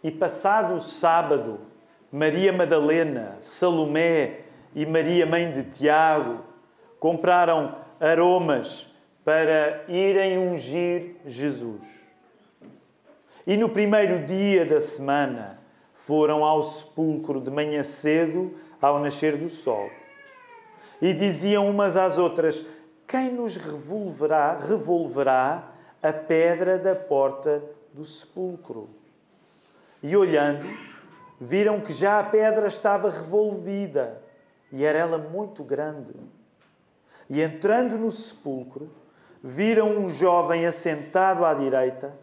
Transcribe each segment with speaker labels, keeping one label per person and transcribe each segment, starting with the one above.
Speaker 1: E passado o sábado, Maria Madalena, Salomé e Maria, mãe de Tiago, compraram aromas para irem ungir Jesus. E no primeiro dia da semana foram ao sepulcro de manhã cedo, ao nascer do sol. E diziam umas às outras: quem nos revolverá a pedra da porta do sepulcro? E olhando, viram que já a pedra estava revolvida, e era ela muito grande. E entrando no sepulcro, viram um jovem assentado à direita,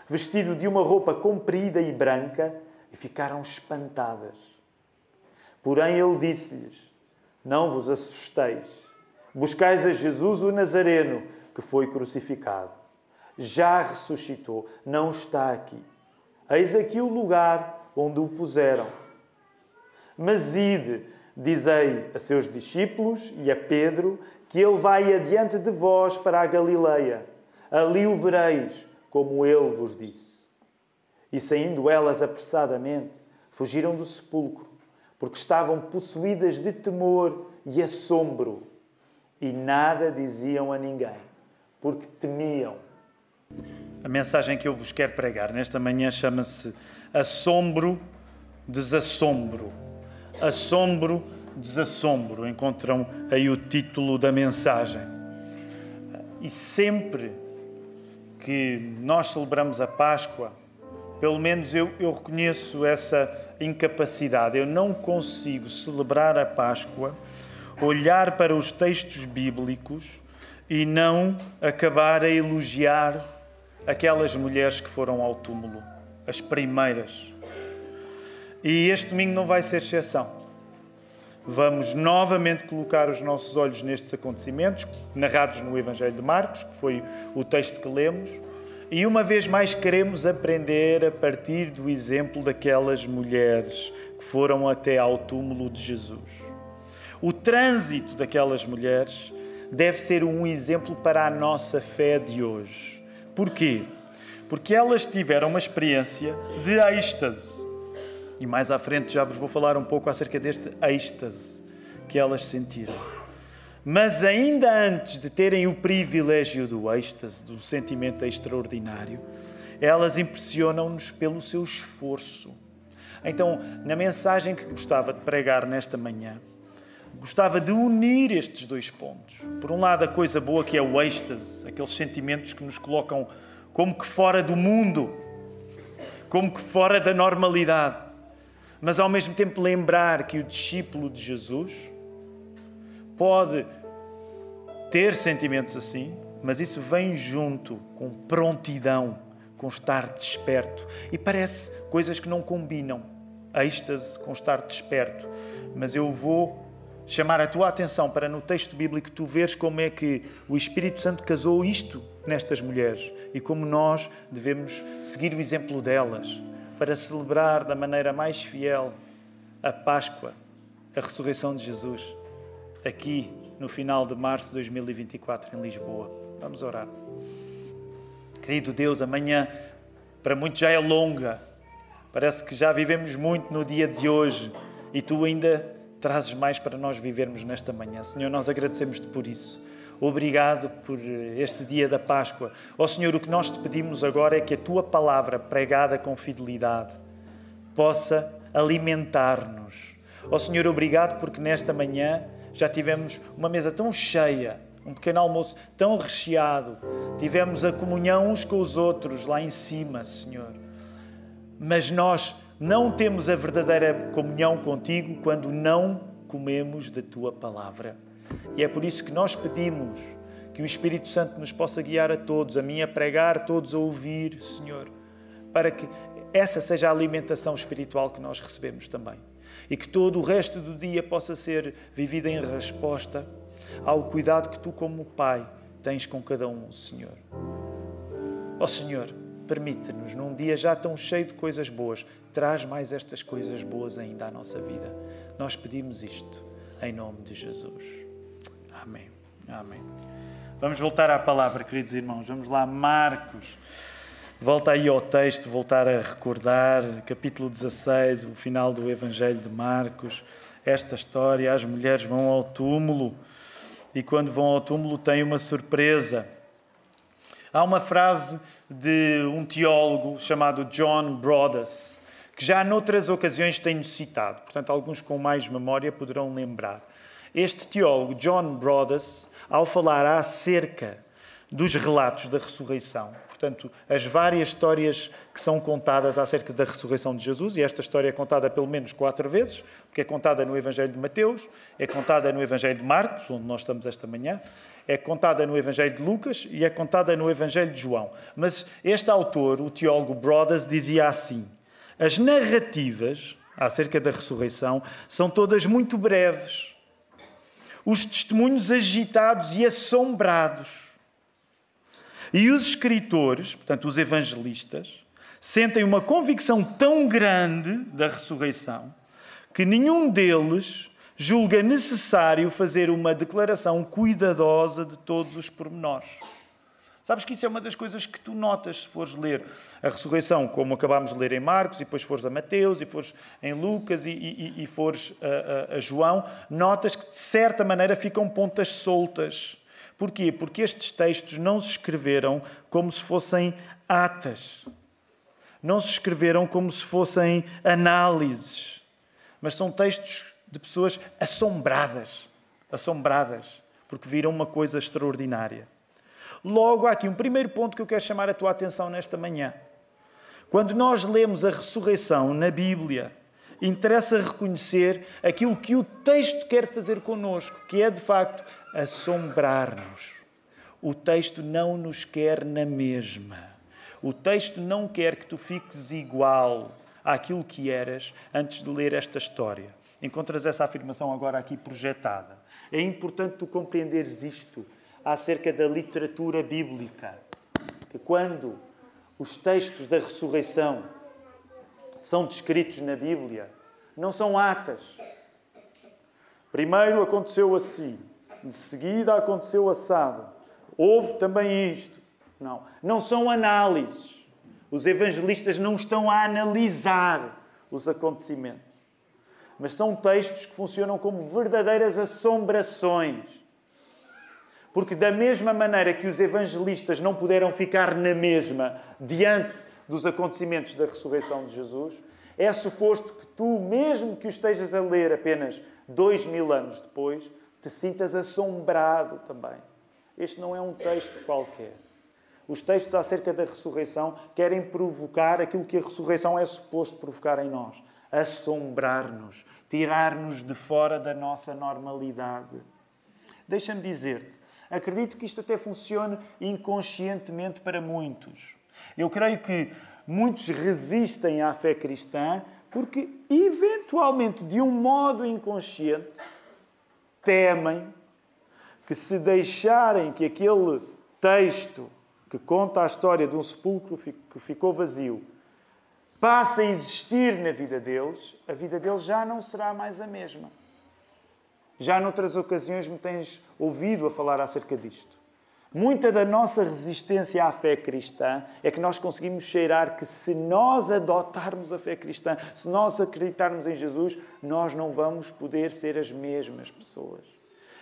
Speaker 1: vestido de uma roupa comprida e branca, e ficaram espantadas. Porém ele disse-lhes: não vos assusteis. Buscais a Jesus o Nazareno, que foi crucificado. Já ressuscitou, não está aqui. Eis aqui o lugar onde o puseram. Mas ide, dizei a seus discípulos e a Pedro, que ele vai adiante de vós para a Galileia. Ali o vereis, como ele vos disse. E saindo elas apressadamente, fugiram do sepulcro, porque estavam possuídas de temor e assombro, e nada diziam a ninguém, porque temiam. A mensagem que eu vos quero pregar nesta manhã chama-se Assombro, Desassombro. Assombro, Desassombro. Encontram aí o título da mensagem. E sempre que nós celebramos a Páscoa, pelo menos eu reconheço essa incapacidade. Eu não consigo celebrar a Páscoa, olhar para os textos bíblicos e não acabar a elogiar aquelas mulheres que foram ao túmulo, as primeiras. E este domingo não vai ser exceção. Vamos novamente colocar os nossos olhos nestes acontecimentos, narrados no Evangelho de Marcos, que foi o texto que lemos, e uma vez mais queremos aprender a partir do exemplo daquelas mulheres que foram até ao túmulo de Jesus. O trânsito daquelas mulheres deve ser um exemplo para a nossa fé de hoje. Porquê? Porque elas tiveram uma experiência de êxtase. E mais à frente já vos vou falar um pouco acerca deste êxtase que elas sentiram. Mas ainda antes de terem o privilégio do êxtase, do sentimento extraordinário, elas impressionam-nos pelo seu esforço. Então, na mensagem que gostava de pregar nesta manhã, gostava de unir estes dois pontos. Por um lado, a coisa boa que é o êxtase, aqueles sentimentos que nos colocam como que fora do mundo, como que fora da normalidade. Mas ao mesmo tempo lembrar que o discípulo de Jesus pode ter sentimentos assim, mas isso vem junto com prontidão, com estar desperto. E parece coisas que não combinam. Êxtase com estar desperto. Mas eu vou chamar a tua atenção para no texto bíblico tu veres como é que o Espírito Santo casou isto nestas mulheres e como nós devemos seguir o exemplo delas para celebrar da maneira mais fiel a Páscoa, a ressurreição de Jesus, aqui no final de março de 2024 em Lisboa. Vamos orar. Querido Deus, amanhã para muitos já é longa. Parece que já vivemos muito no dia de hoje e tu ainda trazes mais para nós vivermos nesta manhã. Senhor, nós agradecemos-te por isso. Obrigado por este dia da Páscoa. Ó Senhor, o que nós te pedimos agora é que a tua palavra, pregada com fidelidade, possa alimentar-nos. Ó Senhor, obrigado porque nesta manhã já tivemos uma mesa tão cheia, um pequeno almoço tão recheado. Tivemos a comunhão uns com os outros lá em cima, Senhor. Mas nós não temos a verdadeira comunhão contigo quando não comemos da tua palavra. E é por isso que nós pedimos que o Espírito Santo nos possa guiar a todos, a mim a pregar, todos a ouvir, Senhor, para que essa seja a alimentação espiritual que nós recebemos também. E que todo o resto do dia possa ser vivido em resposta ao cuidado que tu, como Pai, tens com cada um, Senhor. Ó Senhor, permite-nos, num dia já tão cheio de coisas boas, traz mais estas coisas boas ainda à nossa vida. Nós pedimos isto em nome de Jesus. Amém. Amém. Vamos voltar à palavra, queridos irmãos. Vamos lá, Marcos, Volta aí ao texto, voltar a recordar, capítulo 16, o final do Evangelho de Marcos, esta história, as mulheres vão ao túmulo e quando vão ao túmulo têm uma surpresa. Há uma frase de um teólogo chamado John Brodas, que já noutras ocasiões tenho citado, portanto alguns com mais memória poderão lembrar. Este teólogo, John Brodas, ao falar acerca dos relatos da ressurreição, portanto, as várias histórias que são contadas acerca da ressurreição de Jesus, e esta história é contada pelo menos 4 vezes, porque é contada no Evangelho de Mateus, é contada no Evangelho de Marcos, onde nós estamos esta manhã, é contada no Evangelho de Lucas e é contada no Evangelho de João. Mas este autor, o teólogo Brodas, dizia assim: as narrativas acerca da ressurreição são todas muito breves. Os testemunhos agitados e assombrados. E os escritores, portanto os evangelistas, sentem uma convicção tão grande da ressurreição que nenhum deles julga necessário fazer uma declaração cuidadosa de todos os pormenores. Sabes que isso é uma das coisas que tu notas se fores ler a ressurreição, como acabámos de ler em Marcos, e depois fores a Mateus, e fores em Lucas, e fores a João, notas que de certa maneira ficam pontas soltas. Porquê? Porque estes textos não se escreveram como se fossem atas. Não se escreveram como se fossem análises. Mas são textos de pessoas assombradas. Assombradas. Porque viram uma coisa extraordinária. Logo, há aqui um primeiro ponto que eu quero chamar a tua atenção nesta manhã. Quando nós lemos a ressurreição na Bíblia, interessa reconhecer aquilo que o texto quer fazer connosco, que é, de facto, assombrar-nos. O texto não nos quer na mesma. O texto não quer que tu fiques igual àquilo que eras antes de ler esta história. Encontras essa afirmação agora aqui projetada. É importante tu compreenderes isto acerca da literatura bíblica. Que quando os textos da ressurreição são descritos na Bíblia, não são atas. Primeiro aconteceu assim, de seguida aconteceu assado. Houve também isto. Não são análises. Os evangelistas não estão a analisar os acontecimentos. Mas são textos que funcionam como verdadeiras assombrações. Porque da mesma maneira que os evangelistas não puderam ficar na mesma diante dos acontecimentos da ressurreição de Jesus, é suposto que tu, mesmo que o estejas a ler apenas 2000 anos depois, te sintas assombrado também. Este não é um texto qualquer. Os textos acerca da ressurreição querem provocar aquilo que a ressurreição é suposto provocar em nós. Assombrar-nos, tirar-nos de fora da nossa normalidade. Deixa-me dizer-te, acredito que isto até funcione inconscientemente para muitos. Eu creio que muitos resistem à fé cristã porque, eventualmente, de um modo inconsciente, temem que se deixarem que aquele texto que conta a história de um sepulcro que ficou vazio passe a existir na vida deles, a vida deles já não será mais a mesma. Já noutras ocasiões me tens ouvido a falar acerca disto. Muita da nossa resistência à fé cristã é que nós conseguimos cheirar que se nós adotarmos a fé cristã, se nós acreditarmos em Jesus, nós não vamos poder ser as mesmas pessoas.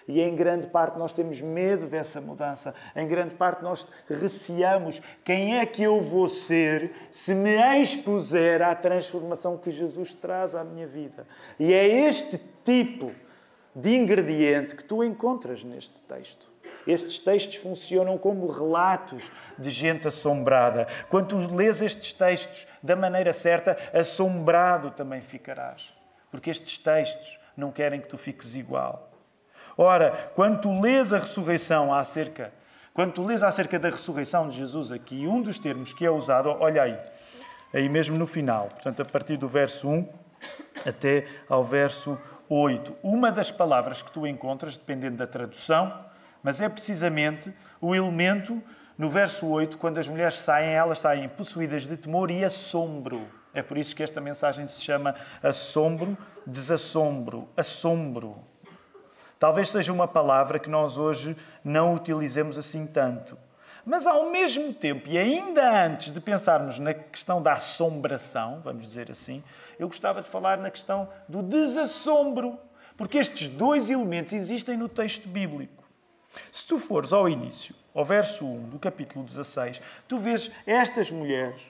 Speaker 1: E em grande parte nós temos medo dessa mudança. Em grande parte nós receamos quem é que eu vou ser se me expuser à transformação que Jesus traz à minha vida. E é este tipo de ingrediente que tu encontras neste texto. Estes textos funcionam como relatos de gente assombrada. Quando tu lês estes textos da maneira certa, assombrado também ficarás. Porque estes textos não querem que tu fiques igual. Ora, quando tu lês a ressurreição quando tu lês acerca da ressurreição de Jesus aqui, um dos termos que é usado, olha aí mesmo no final, portanto, a partir do verso 1 até ao verso 8. Uma das palavras que tu encontras, dependendo da tradução, mas é precisamente o elemento no verso 8, quando as mulheres saem, elas saem possuídas de temor e assombro. É por isso que esta mensagem se chama assombro, desassombro, assombro. Talvez seja uma palavra que nós hoje não utilizemos assim tanto. Mas ao mesmo tempo, e ainda antes de pensarmos na questão da assombração, vamos dizer assim, eu gostava de falar na questão do desassombro, porque estes dois elementos existem no texto bíblico. Se tu fores ao início, ao verso 1 do capítulo 16, tu vês estas mulheres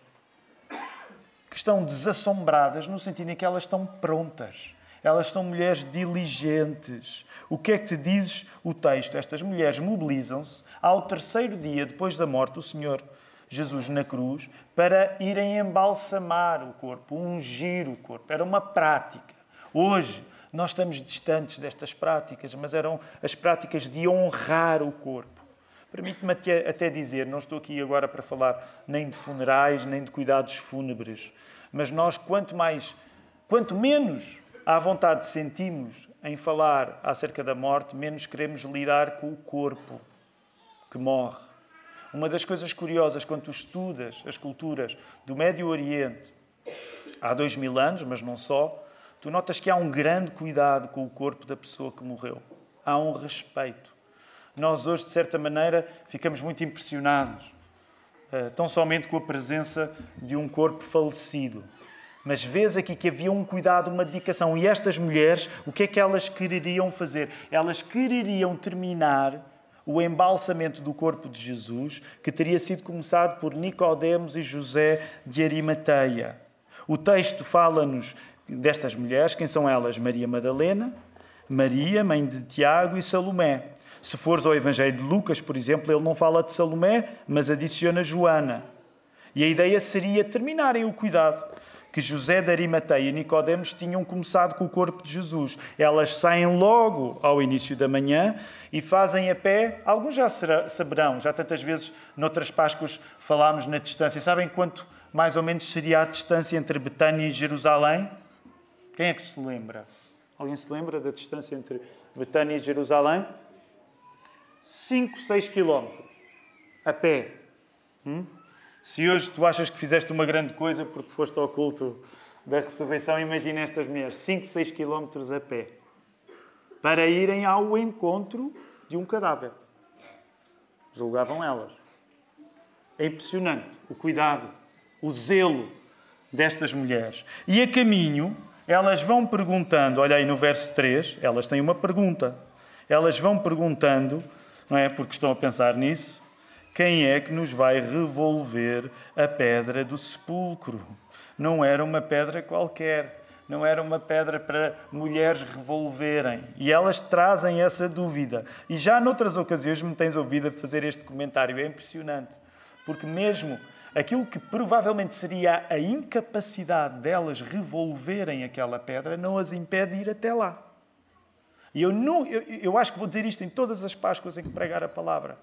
Speaker 1: que estão desassombradas no sentido em que elas estão prontas. Elas são mulheres diligentes. O que é que te diz o texto? Estas mulheres mobilizam-se ao terceiro dia depois da morte do Senhor Jesus na cruz para irem embalsamar o corpo, ungir o corpo. Era uma prática. Hoje, nós estamos distantes destas práticas, mas eram as práticas de honrar o corpo. Permite-me até dizer, não estou aqui agora para falar nem de funerais, nem de cuidados fúnebres, mas nós, quanto menos à vontade sentimos em falar acerca da morte, menos queremos lidar com o corpo que morre. Uma das coisas curiosas, quando tu estudas as culturas do Médio Oriente há 2000 anos, mas não só, tu notas que há um grande cuidado com o corpo da pessoa que morreu. Há um respeito. Nós hoje, de certa maneira, ficamos muito impressionados, tão somente com a presença de um corpo falecido. Mas vês aqui que havia um cuidado, uma dedicação. E estas mulheres, o que é que elas quereriam fazer? Elas quereriam terminar o embalsamento do corpo de Jesus, que teria sido começado por Nicodemos e José de Arimateia. O texto fala-nos destas mulheres. Quem são elas? Maria Madalena, Maria, mãe de Tiago, e Salomé. Se fores ao Evangelho de Lucas, por exemplo, ele não fala de Salomé, mas adiciona Joana. E a ideia seria terminarem o cuidado que José de Arimateia e Nicodemos tinham começado com o corpo de Jesus. Elas saem logo ao início da manhã e fazem a pé. Alguns já saberão, já tantas vezes noutras Páscoas falámos na distância. Sabem quanto mais ou menos seria a distância entre Betânia e Jerusalém? Quem é que se lembra? Alguém se lembra da distância entre Betânia e Jerusalém? 5, 6 quilómetros. A pé. Se hoje tu achas que fizeste uma grande coisa porque foste ao culto da ressurreição, imagina estas mulheres, 5, 6 quilómetros a pé, para irem ao encontro de um cadáver. Julgavam elas. É impressionante o cuidado, o zelo destas mulheres. E a caminho, elas vão perguntando, olha aí no verso 3, elas têm uma pergunta. Elas vão perguntando, não é porque estão a pensar nisso, quem é que nos vai revolver a pedra do sepulcro? Não era uma pedra qualquer. Não era uma pedra para mulheres revolverem. E elas trazem essa dúvida. E já noutras ocasiões me tens ouvido a fazer este comentário. É impressionante. Porque mesmo aquilo que provavelmente seria a incapacidade delas revolverem aquela pedra não as impede de ir até lá. E eu acho que vou dizer isto em todas as Páscoas em que pregar a palavra.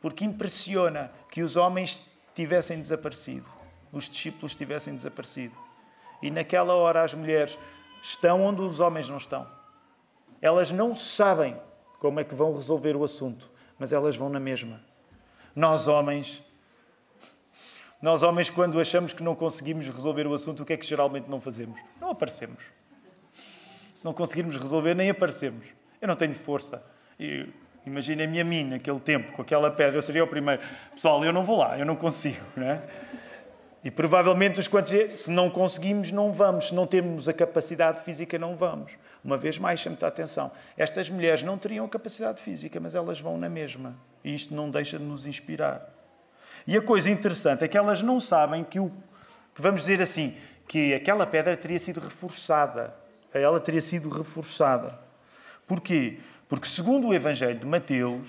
Speaker 1: Porque impressiona que os homens tivessem desaparecido, os discípulos tivessem desaparecido. E naquela hora as mulheres estão onde os homens não estão. Elas não sabem como é que vão resolver o assunto, mas elas vão na mesma. Nós homens, quando achamos que não conseguimos resolver o assunto, o que é que geralmente não fazemos? Não aparecemos. Se não conseguirmos resolver, nem aparecemos. Eu não tenho força. Imaginem-me a mim, naquele tempo, com aquela pedra, eu seria o primeiro. Pessoal, eu não vou lá, eu não consigo, não é? E provavelmente, os quantos, se não conseguimos, não vamos. Se não temos a capacidade física, não vamos. Uma vez mais, chame-te a atenção. Estas mulheres não teriam capacidade física, mas elas vão na mesma. E isto não deixa de nos inspirar. E a coisa interessante é que elas não sabem que vamos dizer assim, que aquela pedra teria sido reforçada. Ela teria sido reforçada. Porquê? Porque, segundo o Evangelho de Mateus,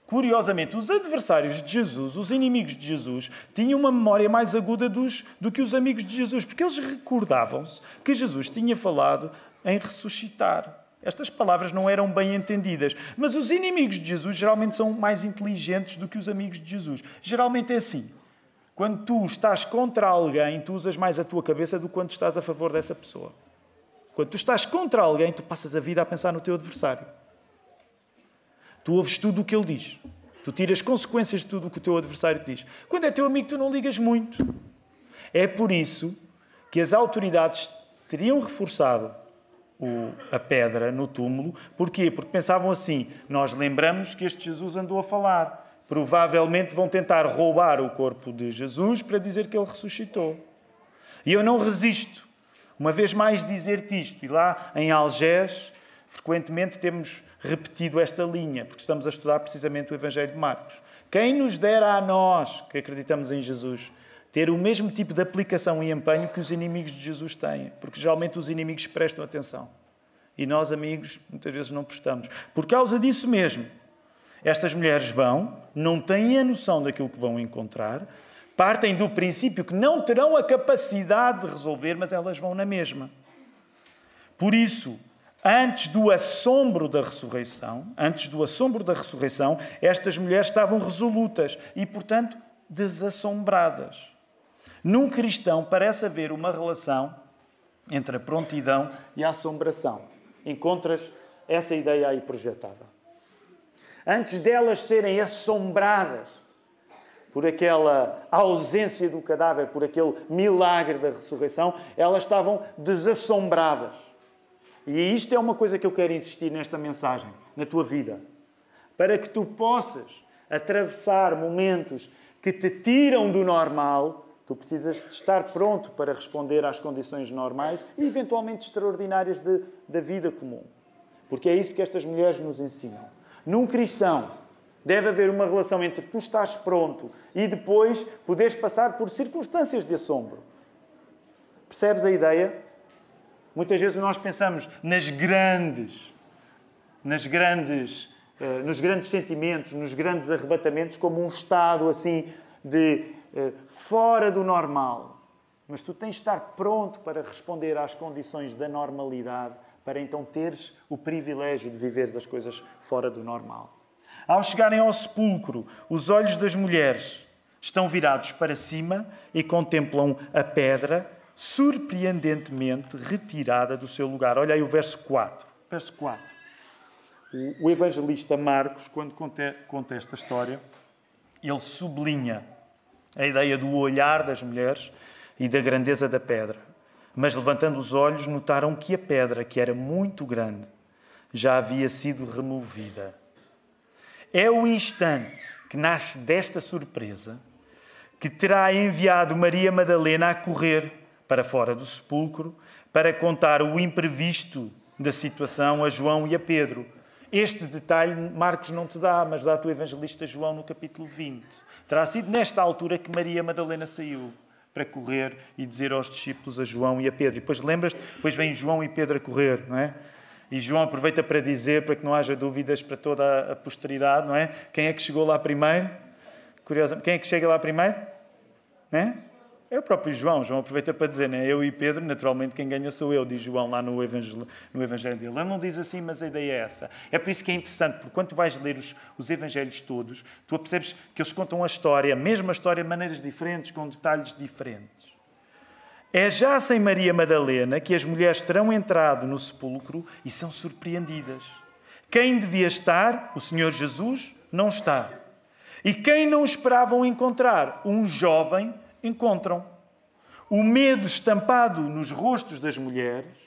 Speaker 1: curiosamente, os adversários de Jesus, os inimigos de Jesus, tinham uma memória mais aguda do que os amigos de Jesus, porque eles recordavam-se que Jesus tinha falado em ressuscitar. Estas palavras não eram bem entendidas. Mas os inimigos de Jesus geralmente são mais inteligentes do que os amigos de Jesus. Geralmente é assim. Quando tu estás contra alguém, tu usas mais a tua cabeça do que quando estás a favor dessa pessoa. Quando tu estás contra alguém, tu passas a vida a pensar no teu adversário. Tu ouves tudo o que ele diz. Tu tiras consequências de tudo o que o teu adversário te diz. Quando é teu amigo, tu não ligas muito. É por isso que as autoridades teriam reforçado a pedra no túmulo. Porquê? Porque pensavam assim, nós lembramos que este Jesus andou a falar. provavelmente vão tentar roubar o corpo de Jesus para dizer que ele ressuscitou. E eu não resisto, uma vez mais, dizer-te isto. E lá em Algés, frequentemente temos repetido esta linha, porque estamos a estudar precisamente o Evangelho de Marcos. Quem nos dera a nós, que acreditamos em Jesus, ter o mesmo tipo de aplicação e empenho que os inimigos de Jesus têm, porque geralmente os inimigos prestam atenção. E nós, amigos, muitas vezes não prestamos. Por causa disso mesmo, estas mulheres vão, não têm a noção daquilo que vão encontrar, partem do princípio que não terão a capacidade de resolver, mas elas vão na mesma. Por isso, antes do assombro da ressurreição, estas mulheres estavam resolutas e, portanto, desassombradas. Num cristão parece haver uma relação entre a prontidão e a assombração. Encontras essa ideia aí projetada. Antes delas serem assombradas por aquela ausência do cadáver, por aquele milagre da ressurreição, elas estavam desassombradas. E isto é uma coisa que eu quero insistir nesta mensagem, na tua vida. Para que tu possas atravessar momentos que te tiram do normal, tu precisas de estar pronto para responder às condições normais e eventualmente extraordinárias da vida comum. Porque é isso que estas mulheres nos ensinam. Num cristão, deve haver uma relação entre tu estás pronto e depois poderes passar por circunstâncias de assombro. Percebes a ideia? Muitas vezes nós pensamos nos grandes sentimentos, nos grandes arrebatamentos, como um estado assim de fora do normal. Mas tu tens de estar pronto para responder às condições da normalidade, para então teres o privilégio de viveres as coisas fora do normal. Ao chegarem ao sepulcro, os olhos das mulheres estão virados para cima e contemplam a pedra surpreendentemente retirada do seu lugar. Olha aí o verso 4. Verso 4. O evangelista Marcos, quando conta esta história, ele sublinha a ideia do olhar das mulheres e da grandeza da pedra. Mas, levantando os olhos, notaram que a pedra, que era muito grande, já havia sido removida. É o instante que nasce desta surpresa que terá enviado Maria Madalena a correr para fora do sepulcro para contar o imprevisto da situação a João e a Pedro. Este detalhe Marcos não te dá, mas dá-te o evangelista João no capítulo 20. Terá sido nesta altura que Maria Madalena saiu para correr e dizer aos discípulos, a João e a Pedro. E depois lembras-te, depois vem João e Pedro a correr, não é? E João aproveita para dizer, para que não haja dúvidas para toda a posteridade, não é? Quem é que chegou lá primeiro? Curiosamente, quem é que chega lá primeiro? Não é? É o próprio João. João aproveita para dizer, né? Eu e Pedro, naturalmente quem ganha sou eu, diz João lá no Evangelho dele. Ele não diz assim, mas a ideia é essa. É por isso que é interessante, porque quando tu vais ler os Evangelhos todos, tu percebes que eles contam a história, a mesma história, de maneiras diferentes, com detalhes diferentes. É já sem Maria Madalena que as mulheres terão entrado no sepulcro e são surpreendidas. Quem devia estar, o Senhor Jesus, não está. E quem não esperavam encontrar, um jovem, encontram. O medo estampado nos rostos das mulheres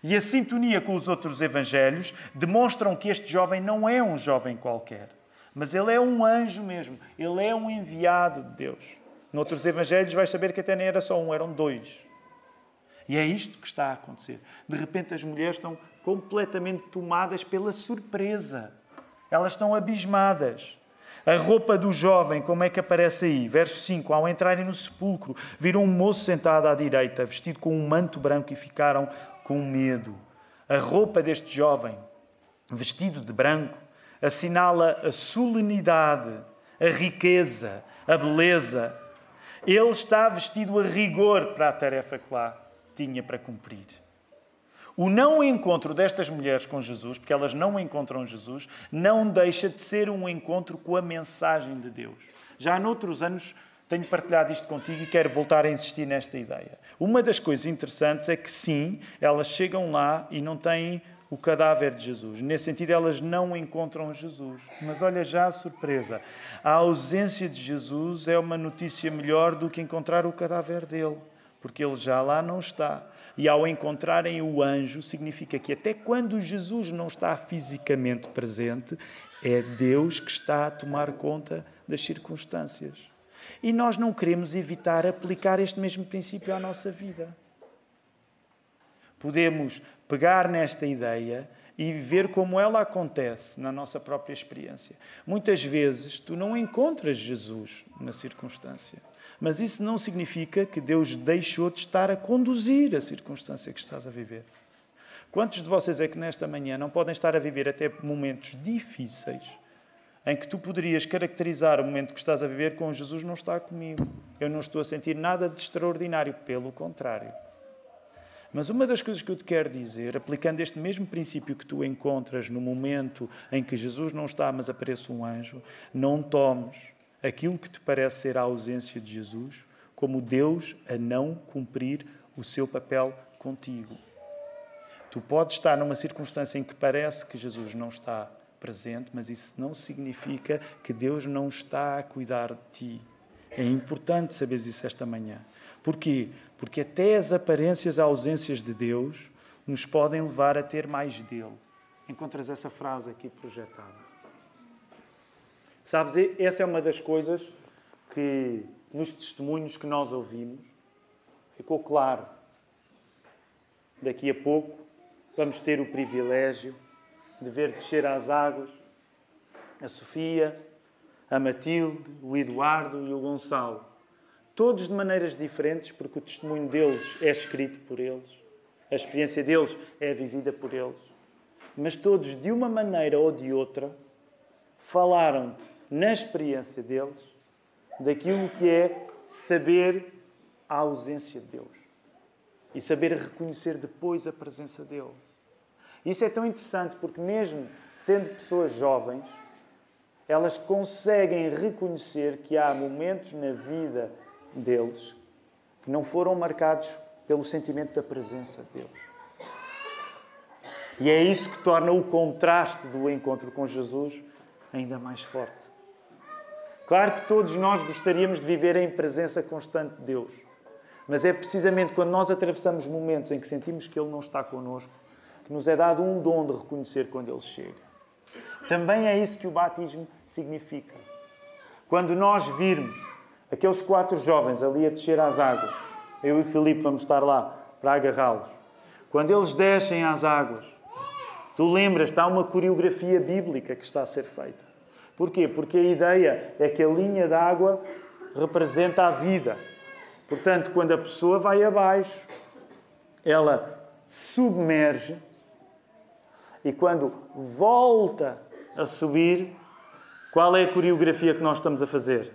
Speaker 1: e a sintonia com os outros evangelhos demonstram que este jovem não é um jovem qualquer, mas ele é um anjo mesmo. Ele é um enviado de Deus. Noutros evangelhos vais saber que até nem era só um, eram dois. E é isto que está a acontecer. De repente as mulheres estão completamente tomadas pela surpresa. Elas estão abismadas. A roupa do jovem, como é que aparece aí? Verso 5. Ao entrarem no sepulcro, viram um moço sentado à direita, vestido com um manto branco e ficaram com medo. A roupa deste jovem, vestido de branco, assinala a solenidade, a riqueza, a beleza. Ele está vestido a rigor para a tarefa que lá tinha para cumprir. O não encontro destas mulheres com Jesus, porque elas não encontram Jesus, não deixa de ser um encontro com a mensagem de Deus. Já noutros anos tenho partilhado isto contigo e quero voltar a insistir nesta ideia. Uma das coisas interessantes é que sim, elas chegam lá e não têm o cadáver de Jesus. Nesse sentido, elas não encontram Jesus. Mas olha já a surpresa. A ausência de Jesus é uma notícia melhor do que encontrar o cadáver dele, porque ele já lá não está. E ao encontrarem o anjo, significa que até quando Jesus não está fisicamente presente, é Deus que está a tomar conta das circunstâncias. E nós não queremos evitar aplicar este mesmo princípio à nossa vida. Podemos pegar nesta ideia e ver como ela acontece na nossa própria experiência. Muitas vezes tu não encontras Jesus na circunstância, mas isso não significa que Deus deixou de estar a conduzir a circunstância que estás a viver. Quantos de vocês é que nesta manhã não podem estar a viver até momentos difíceis em que tu poderias caracterizar o momento que estás a viver com Jesus não está comigo, eu não estou a sentir nada de extraordinário, pelo contrário. Mas uma das coisas que eu te quero dizer, aplicando este mesmo princípio que tu encontras no momento em que Jesus não está, mas aparece um anjo, não tomes aquilo que te parece ser a ausência de Jesus como Deus a não cumprir o seu papel contigo. Tu podes estar numa circunstância em que parece que Jesus não está presente, mas isso não significa que Deus não está a cuidar de ti. É importante saberes isso esta manhã. Porquê? Porque até as aparências, as ausências de Deus, nos podem levar a ter mais dele. Encontras essa frase aqui projetada. Sabes, essa é uma das coisas que, nos testemunhos que nós ouvimos, ficou claro. Daqui a pouco, vamos ter o privilégio de ver descer às águas a Sofia, a Matilde, o Eduardo e o Gonçalo. Todos de maneiras diferentes, porque o testemunho deles é escrito por eles, a experiência deles é vivida por eles. Mas todos, de uma maneira ou de outra, falaram-te, na experiência deles, daquilo que é saber a ausência de Deus e saber reconhecer depois a presença dele. Isso é tão interessante porque mesmo sendo pessoas jovens, elas conseguem reconhecer que há momentos na vida deles que não foram marcados pelo sentimento da presença de Deus. E é isso que torna o contraste do encontro com Jesus ainda mais forte. Claro que todos nós gostaríamos de viver em presença constante de Deus, mas é precisamente quando nós atravessamos momentos em que sentimos que Ele não está connosco que nos é dado um dom de reconhecer quando Ele chega. Também é isso que o batismo significa. Quando nós virmos aqueles 4 jovens ali a descer às águas, eu e o Filipe vamos estar lá para agarrá-los. Quando eles descem às águas, tu lembras-te, há uma coreografia bíblica que está a ser feita. Porquê? Porque a ideia é que a linha d'água representa a vida. Portanto, quando a pessoa vai abaixo, ela submerge e quando volta a subir, qual é a coreografia que nós estamos a fazer?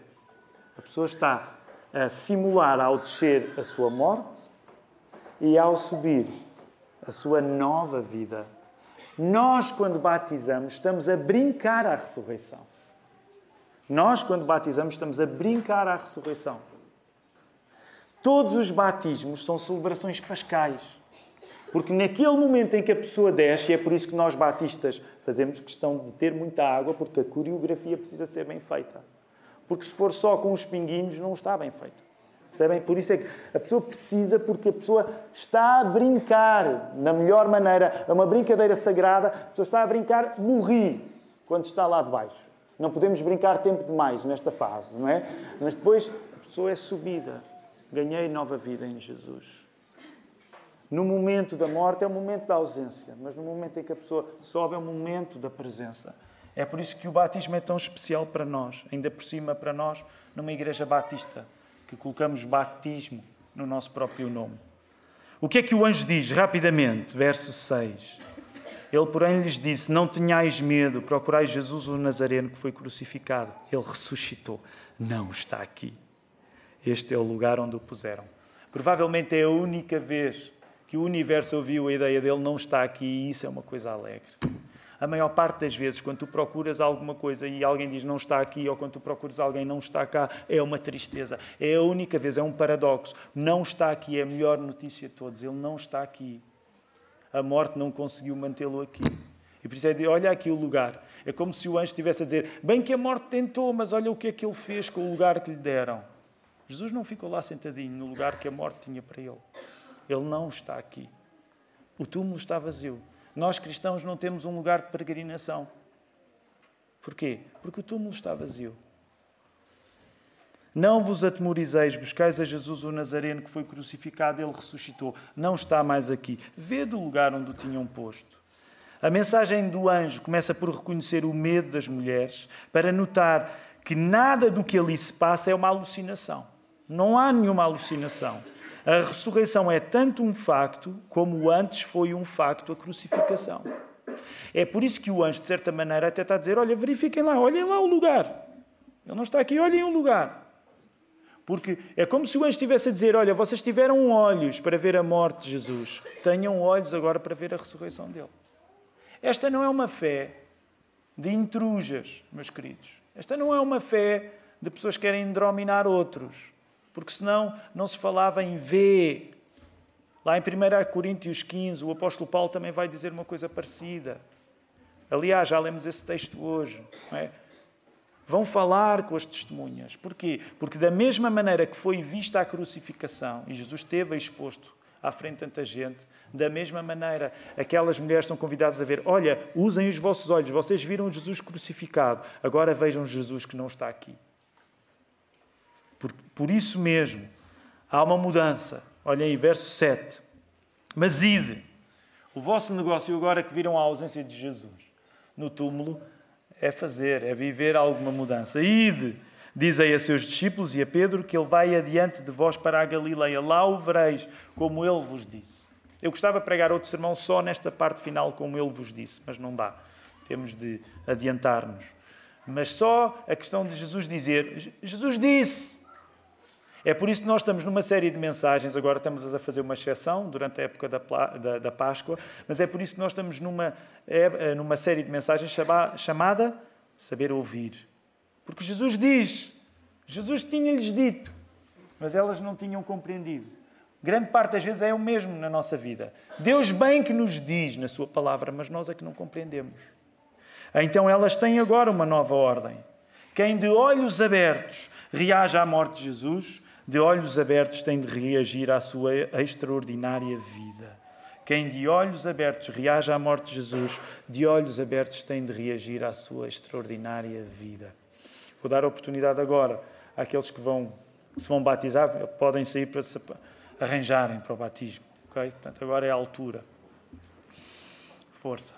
Speaker 1: A pessoa está a simular ao descer a sua morte e ao subir a sua nova vida. Nós, quando batizamos, estamos a brincar à ressurreição. Nós, quando batizamos, estamos a brincar à ressurreição. Todos os batismos são celebrações pascais. Porque naquele momento em que a pessoa desce, e é por isso que nós batistas fazemos questão de ter muita água, porque a coreografia precisa ser bem feita. Porque se for só com os pinguinhos, não está bem feito. Percebem? Por isso é que a pessoa precisa, porque a pessoa está a brincar na melhor maneira. É uma brincadeira sagrada. A pessoa está a brincar no rio, quando está lá de baixo. Não podemos brincar tempo demais nesta fase, não é? Mas depois a pessoa é subida. Ganhei nova vida em Jesus. No momento da morte é o momento da ausência, mas no momento em que a pessoa sobe é o momento da presença. É por isso que o batismo é tão especial para nós, ainda por cima para nós, numa igreja batista, que colocamos batismo no nosso próprio nome. O que é que o anjo diz? Rapidamente, verso 6. Ele, porém, lhes disse, não tenhais medo, procurai Jesus o Nazareno que foi crucificado. Ele ressuscitou. Não está aqui. Este é o lugar onde o puseram. Provavelmente é a única vez que o universo ouviu a ideia dele não está aqui e isso é uma coisa alegre. A maior parte das vezes, quando tu procuras alguma coisa e alguém diz não está aqui, ou quando tu procuras alguém não está cá, é uma tristeza. É a única vez, é um paradoxo. Não está aqui, é a melhor notícia de todos. Ele não está aqui. A morte não conseguiu mantê-lo aqui. E por isso é de, olha aqui o lugar. É como se o anjo estivesse a dizer, bem que a morte tentou, mas olha o que é que ele fez com o lugar que lhe deram. Jesus não ficou lá sentadinho no lugar que a morte tinha para ele. Ele não está aqui. O túmulo está vazio. Nós, cristãos, não temos um lugar de peregrinação. Porquê? Porque o túmulo está vazio. Não vos atemorizeis, buscais a Jesus o Nazareno que foi crucificado, ele ressuscitou. Não está mais aqui. Vede o lugar onde o tinham posto. A mensagem do anjo começa por reconhecer o medo das mulheres, para notar que nada do que ali se passa é uma alucinação. Não há nenhuma alucinação. A ressurreição é tanto um facto como antes foi um facto a crucificação. É por isso que o anjo, de certa maneira, até está a dizer, olha, verifiquem lá, olhem lá o lugar. Ele não está aqui, olhem o lugar. Porque é como se o anjo estivesse a dizer, olha, vocês tiveram olhos para ver a morte de Jesus. Tenham olhos agora para ver a ressurreição dele. Esta não é uma fé de intrujas, meus queridos. Esta não é uma fé de pessoas que querem dominar outros. Porque senão não se falava em ver. Lá em 1 Coríntios 15, o apóstolo Paulo também vai dizer uma coisa parecida. Aliás, já lemos esse texto hoje. Não é? Vão falar com as testemunhas. Porquê? Porque da mesma maneira que foi vista a crucificação, e Jesus esteve exposto à frente de tanta gente, da mesma maneira, aquelas mulheres são convidadas a ver, olha, usem os vossos olhos, vocês viram Jesus crucificado, agora vejam Jesus que não está aqui. Por isso mesmo, há uma mudança. Olhem aí, verso 7. Mas ide, o vosso negócio agora que viram a ausência de Jesus no túmulo, é viver alguma mudança. Ide, dizei a seus discípulos e a Pedro que ele vai adiante de vós para a Galileia. Lá o vereis, como ele vos disse. Eu gostava de pregar outro sermão só nesta parte final, como ele vos disse, mas não dá. Temos de adiantar-nos. Mas só a questão de Jesus dizer, Jesus disse. É por isso que nós estamos numa série de mensagens, agora estamos a fazer uma exceção durante a época da Páscoa, mas é por isso que nós estamos numa série de mensagens chamada Saber Ouvir. Porque Jesus diz, Jesus tinha-lhes dito, mas elas não tinham compreendido. Grande parte das vezes é o mesmo na nossa vida. Deus bem que nos diz na sua palavra, mas nós é que não compreendemos. Então elas têm agora uma nova ordem. Quem de olhos abertos reage à morte de Jesus, de olhos abertos tem de reagir à sua extraordinária vida. Quem de olhos abertos reage à morte de Jesus, de olhos abertos tem de reagir à sua extraordinária vida. Vou dar a oportunidade agora àqueles que se vão batizar, podem sair para se arranjarem para o batismo. Okay? Portanto, agora é a altura. Força.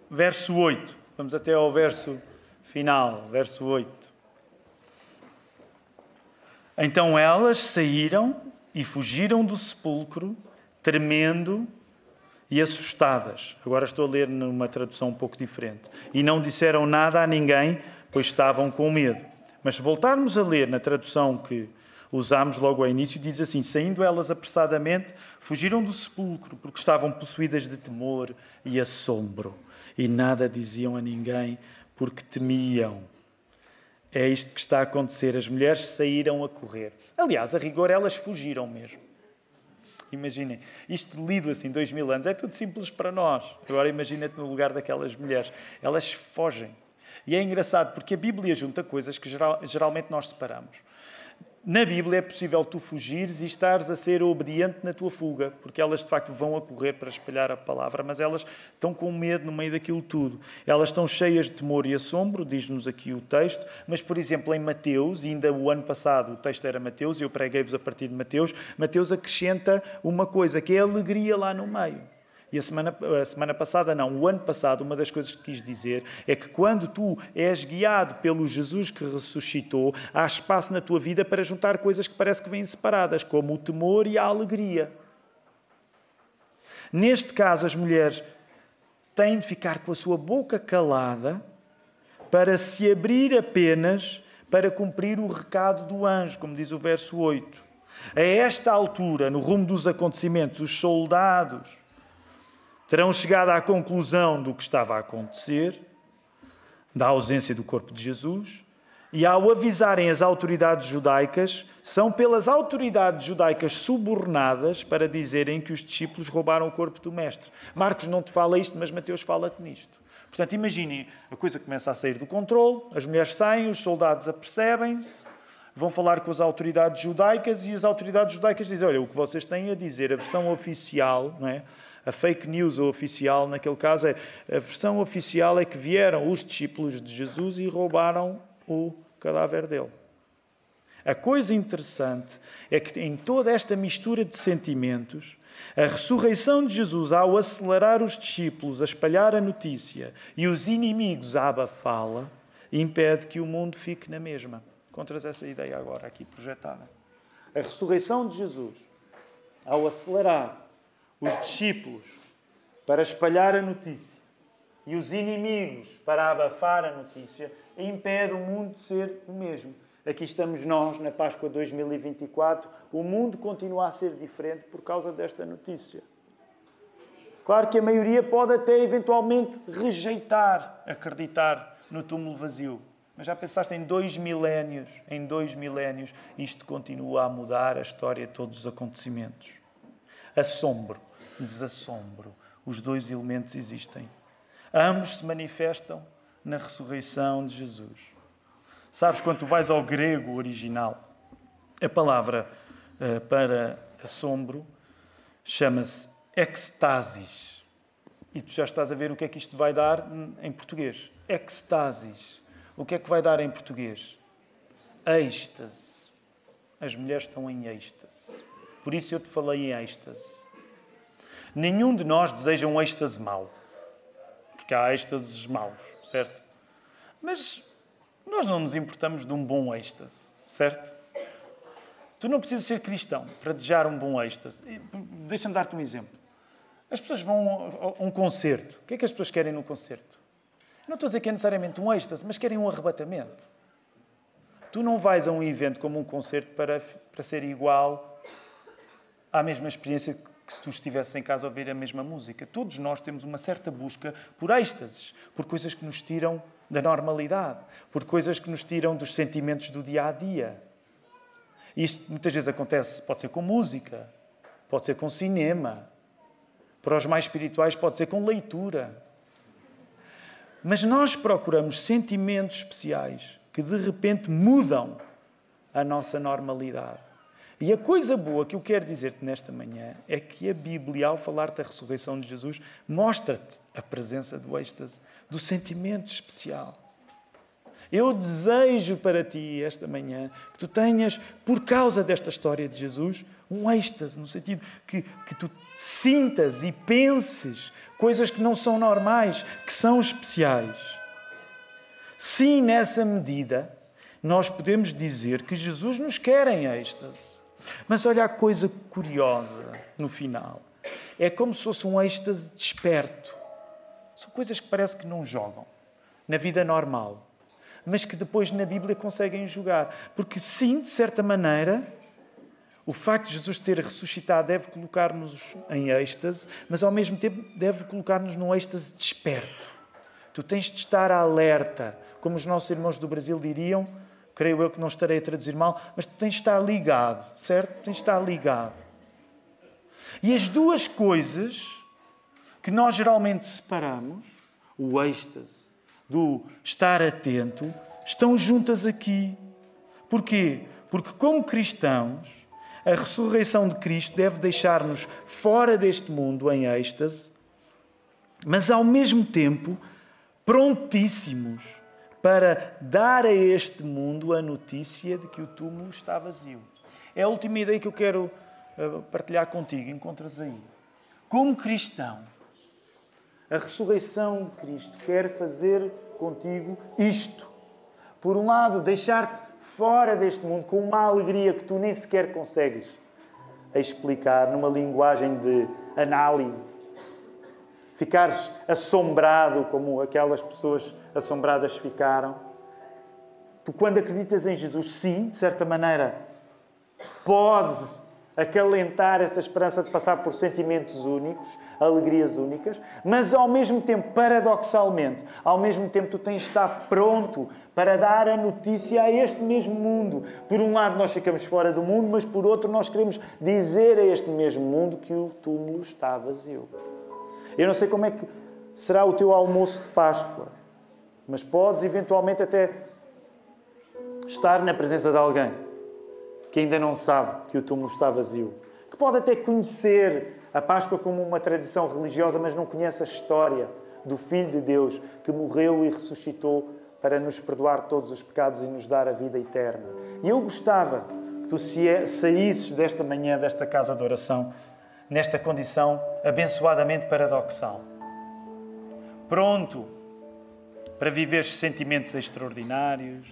Speaker 1: Verso 8. Vamos até ao verso final, verso 8. Então elas saíram e fugiram do sepulcro, tremendo e assustadas. Agora estou a ler numa tradução um pouco diferente. E não disseram nada a ninguém, pois estavam com medo. Mas se voltarmos a ler na tradução que usámos logo ao início, diz assim, saindo elas apressadamente, fugiram do sepulcro, porque estavam possuídas de temor e assombro. E nada diziam a ninguém, porque temiam. É isto que está a acontecer. As mulheres saíram a correr. Aliás, a rigor, elas fugiram mesmo. Imaginem, isto lido assim, 2000 anos, é tudo simples para nós. Agora imagina-te no lugar daquelas mulheres. Elas fogem. E é engraçado, porque a Bíblia junta coisas que geralmente nós separamos. Na Bíblia é possível tu fugires e estares a ser obediente na tua fuga, porque elas de facto vão a correr para espalhar a palavra, mas elas estão com medo no meio daquilo tudo. Elas estão cheias de temor e assombro, diz-nos aqui o texto, mas por exemplo em Mateus, ainda o ano passado o texto era Mateus, e eu preguei-vos a partir de Mateus, Mateus acrescenta uma coisa, que é a alegria lá no meio. E a semana passada, não, o ano passado, uma das coisas que quis dizer é que quando tu és guiado pelo Jesus que ressuscitou, há espaço na tua vida para juntar coisas que parece que vêm separadas, como o temor e a alegria. Neste caso, as mulheres têm de ficar com a sua boca calada para se abrir apenas para cumprir o recado do anjo, como diz o verso 8. A esta altura, no rumo dos acontecimentos, os soldados terão chegado à conclusão do que estava a acontecer, da ausência do corpo de Jesus, e ao avisarem as autoridades judaicas, são pelas autoridades judaicas subornadas para dizerem que os discípulos roubaram o corpo do Mestre. Marcos não te fala isto, mas Mateus fala-te nisto. Portanto, imaginem, a coisa começa a sair do controle, as mulheres saem, os soldados apercebem-se, vão falar com as autoridades judaicas e as autoridades judaicas dizem, olha, o que vocês têm a dizer, a versão oficial, não é? A fake news oficial, naquele caso, a versão oficial é que vieram os discípulos de Jesus e roubaram o cadáver dele. A coisa interessante é que em toda esta mistura de sentimentos, a ressurreição de Jesus, ao acelerar os discípulos a espalhar a notícia e os inimigos a abafá-la, impede que o mundo fique na mesma. Encontras essa ideia agora aqui projetada. A ressurreição de Jesus, ao acelerar os discípulos para espalhar a notícia e os inimigos para abafar a notícia, impede o mundo de ser o mesmo. Aqui estamos nós, na Páscoa 2024. O mundo continua a ser diferente por causa desta notícia. Claro que a maioria pode até eventualmente rejeitar, acreditar no túmulo vazio. Mas já pensaste em 2 milénios, isto continua a mudar a história de todos os acontecimentos. Assombro, desassombro, os dois elementos existem. Ambos se manifestam na ressurreição de Jesus. Sabes, quando tu vais ao grego original, a palavra para assombro chama-se ecstasis. E tu já estás a ver o que é que isto vai dar em português. Ecstasis. O que é que vai dar em português? Êxtase. As mulheres estão em êxtase. Por isso eu te falei em êxtase. Nenhum de nós deseja um êxtase mau. Porque há êxtases maus, certo? Mas nós não nos importamos de um bom êxtase, certo? Tu não precisas ser cristão para desejar um bom êxtase. Deixa-me dar-te um exemplo. As pessoas vão a um concerto. O que é que as pessoas querem no concerto? Não estou a dizer que é necessariamente um êxtase, mas querem um arrebatamento. Tu não vais a um evento como um concerto para ser igual à mesma experiência que se tu estivesses em casa a ouvir a mesma música. Todos nós temos uma certa busca por êxtases, por coisas que nos tiram da normalidade, por coisas que nos tiram dos sentimentos do dia-a-dia. Isto muitas vezes acontece, pode ser com música, pode ser com cinema, para os mais espirituais pode ser com leitura. Mas nós procuramos sentimentos especiais que de repente mudam a nossa normalidade. E a coisa boa que eu quero dizer-te nesta manhã é que a Bíblia, ao falar da ressurreição de Jesus, mostra-te a presença do êxtase, do sentimento especial. Eu desejo para ti esta manhã que tu tenhas, por causa desta história de Jesus, um êxtase, no sentido que tu sintas e penses coisas que não são normais, que são especiais. Sim, nessa medida, nós podemos dizer que Jesus nos quer em êxtase. Mas olha a coisa curiosa no final. É como se fosse um êxtase desperto. São coisas que parece que não jogam na vida normal, mas que depois na Bíblia conseguem jogar. Porque sim, de certa maneira, o facto de Jesus ter ressuscitado deve colocar-nos em êxtase, mas ao mesmo tempo deve colocar-nos num êxtase desperto. Tu tens de estar alerta, como os nossos irmãos do Brasil diriam. Creio eu que não estarei a traduzir mal, mas tu tens de estar ligado, certo? Tens de estar ligado. E as duas coisas que nós geralmente separamos, o êxtase do estar atento, estão juntas aqui. Porquê? Porque como cristãos, a ressurreição de Cristo deve deixar-nos fora deste mundo em êxtase, mas ao mesmo tempo prontíssimos para dar a este mundo a notícia de que o túmulo está vazio. É a última ideia que eu quero partilhar contigo. Encontras aí. Como cristão, a ressurreição de Cristo quer fazer contigo isto. Por um lado, deixar-te fora deste mundo com uma alegria que tu nem sequer consegues explicar numa linguagem de análise. Ficares assombrado como aquelas pessoas assombradas ficaram. Tu, quando acreditas em Jesus, sim, de certa maneira, podes acalentar esta esperança de passar por sentimentos únicos, alegrias únicas, mas ao mesmo tempo, paradoxalmente, ao mesmo tempo tu tens de estar pronto para dar a notícia a este mesmo mundo. Por um lado nós ficamos fora do mundo, mas por outro nós queremos dizer a este mesmo mundo que o túmulo está vazio. Eu não sei como é que será o teu almoço de Páscoa, mas podes eventualmente até estar na presença de alguém que ainda não sabe que o túmulo está vazio, que pode até conhecer a Páscoa como uma tradição religiosa, mas não conhece a história do Filho de Deus que morreu e ressuscitou para nos perdoar todos os pecados e nos dar a vida eterna. E eu gostava que tu saísses desta manhã, desta casa de oração, nesta condição abençoadamente paradoxal. Pronto para viveres sentimentos extraordinários,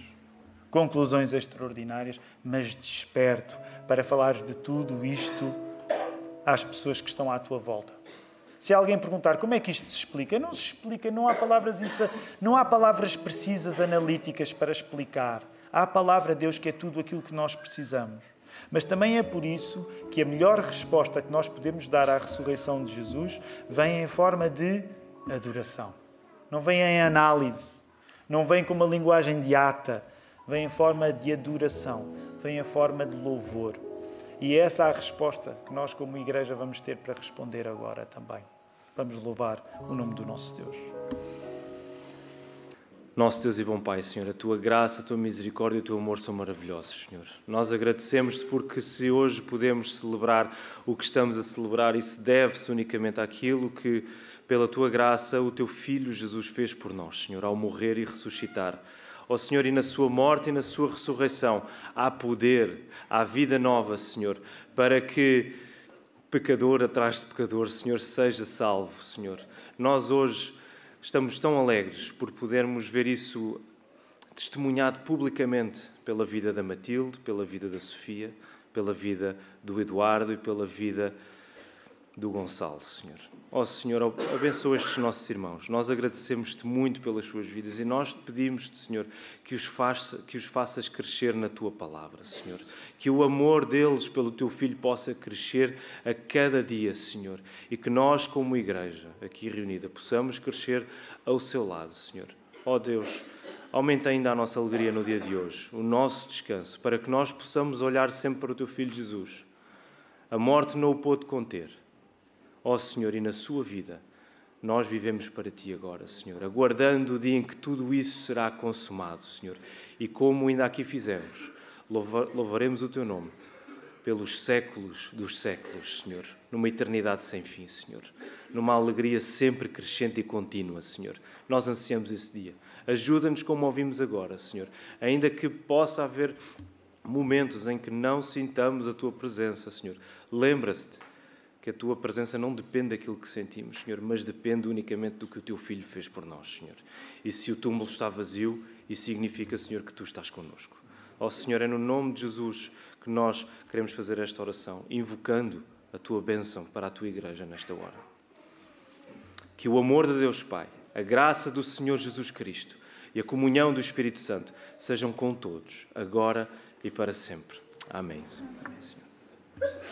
Speaker 1: conclusões extraordinárias, mas desperto para falares de tudo isto às pessoas que estão à tua volta. Se alguém perguntar como é que isto se explica, não se explica, não há palavras precisas, analíticas para explicar. Há a palavra de Deus que é tudo aquilo que nós precisamos. Mas também é por isso que a melhor resposta que nós podemos dar à ressurreição de Jesus vem em forma de adoração. Não vem em análise, não vem com uma linguagem de ata, vem em forma de adoração, vem em forma de louvor. E essa é a resposta que nós, como igreja, vamos ter para responder agora também. Vamos louvar o nome do nosso Deus.
Speaker 2: Nosso Deus e bom Pai, Senhor, a Tua graça, a Tua misericórdia e o Teu amor são maravilhosos, Senhor. Nós agradecemos-Te porque se hoje podemos celebrar o que estamos a celebrar, isso deve-se unicamente àquilo que, pela Tua graça, o Teu Filho Jesus fez por nós, Senhor, ao morrer e ressuscitar. Ó Senhor, e na sua morte e na sua ressurreição há poder, há vida nova, Senhor, para que pecador atrás de pecador, Senhor, seja salvo, Senhor. Nós hoje estamos tão alegres por podermos ver isso testemunhado publicamente pela vida da Matilde, pela vida da Sofia, pela vida do Eduardo e pela vida do Gonçalo, Senhor. Ó Senhor, abençoa estes nossos irmãos. Nós agradecemos-te muito pelas suas vidas e nós te pedimos-te, Senhor, que os faças crescer na Tua palavra, Senhor. Que o amor deles pelo Teu Filho possa crescer a cada dia, Senhor. E que nós, como igreja, aqui reunida, possamos crescer ao seu lado, Senhor. Ó Deus, aumenta ainda a nossa alegria no dia de hoje, o nosso descanso, para que nós possamos olhar sempre para o Teu Filho Jesus. A morte não o pôde conter. Ó Senhor, e na sua vida, nós vivemos para Ti agora, Senhor, aguardando o dia em que tudo isso será consumado, Senhor. E como ainda aqui fizemos, louvaremos o Teu nome pelos séculos dos séculos, Senhor, numa eternidade sem fim, Senhor, numa alegria sempre crescente e contínua, Senhor. Nós ansiamos esse dia. Ajuda-nos como ouvimos agora, Senhor, ainda que possa haver momentos em que não sintamos a Tua presença, Senhor. Lembra-te que a Tua presença não depende daquilo que sentimos, Senhor, mas depende unicamente do que o Teu Filho fez por nós, Senhor. E se o túmulo está vazio, isso significa, Senhor, que Tu estás connosco. Ó Senhor, é no nome de Jesus que nós queremos fazer esta oração, invocando a Tua bênção para a Tua igreja nesta hora. Que o amor de Deus Pai, a graça do Senhor Jesus Cristo e a comunhão do Espírito Santo sejam com todos, agora e para sempre. Amém. Amém, Senhor.